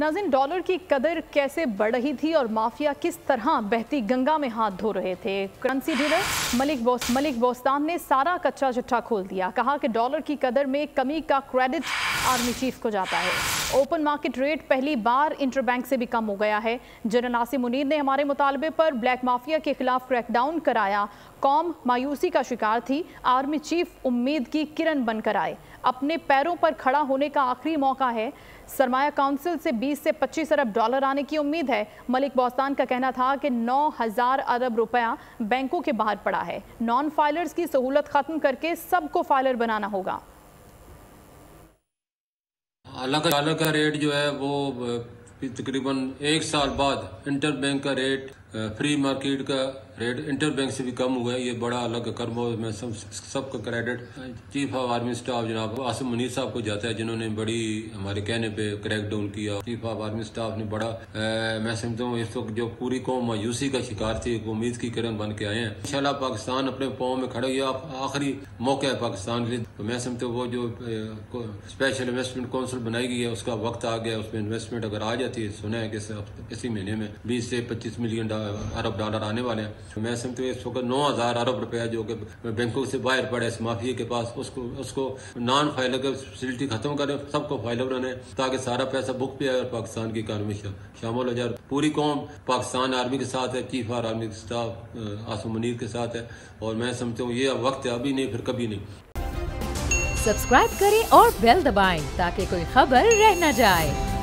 नाज़रीन, डॉलर की कदर कैसे बढ़ रही थी और माफिया किस तरह बहती गंगा में हाथ धो रहे थे। करेंसी डीलर मलिक बोस्तान ने सारा कच्चा चिट्ठा खोल दिया। कहा कि डॉलर की कदर में कमी का क्रेडिट आर्मी चीफ को जाता है। ओपन मार्केट रेट पहली बार इंटरबैंक से भी कम हो गया है। जनरल नासिर मुनीर ने हमारे मुतालबे पर ब्लैक माफिया के खिलाफ क्रैकडाउन कराया। कौम मायूसी का शिकार थी। आर्मी चीफ उम्मीद की किरण बनकर आए। अपने पैरों पर खड़ा होने का आखिरी मौका है। सरमाया काउंसिल से 20 से 25 अरब डॉलर आने की उम्मीद है। मलिक बोस्तान का कहना था कि 9,000 अरब रुपया बैंकों के बाहर पड़ा है। नॉन फाइलर्स की सहूलत खत्म करके सबको फाइलर बनाना होगा। अलग का रेट जो है वो तकरीबन 1 साल बाद इंटर बैंक का रेट फ्री मार्केट का रेट इंटर बैंक से भी कम हुआ है। ये बड़ा अलग कर्म हो। मैं सबका credit chief of army staff जनाब आसिम मुनीर साहब को जाता है, जिन्होंने बड़ी हमारे कहने पे क्रैकडाउन किया। चीफ ऑफ आर्मी स्टाफ ने बड़ा मैं समझता हूँ इस वक्त जो पूरी कौम मायूसी का शिकार थी, उम्मीद की किरण बन के आए हैं। इंशाल्लाह पाकिस्तान अपने पाँव में खड़ा। ये आखिरी मौका है पाकिस्तान के लिए। तो मैं समझता हूँ वो जो स्पेशल इन्वेस्टमेंट काउंसिल बनाई गई है उसका वक्त आ गया। उसमें इन्वेस्टमेंट अगर आ जाती है, सुना है कि इसी महीने में 20 से 25 मिलियन अरब डॉलर आने वाले हैं। तो मैं समझता हूँ इस वक्त 9,000 अरब रुपया जो कि बैंकों से बाहर पड़े इस माफिया के पास, उसको नॉन फाइलर की फैसिलिटी खत्म करें, सबको फाइलर बनाए ताकि सारा पैसा बुक पे आए और पाकिस्तान की इकानमी शामिल हो जाए। पूरी कौम पाकिस्तान आर्मी के साथ है, चीफ ऑफ आर्मी के स्टाफ आसिम मुनीर के साथ है। और मैं समझता हूँ ये वक्त है, अभी नहीं फिर कभी नहीं। सब्सक्राइब करें और बेल दबाएं ताकि कोई खबर रह न जाए।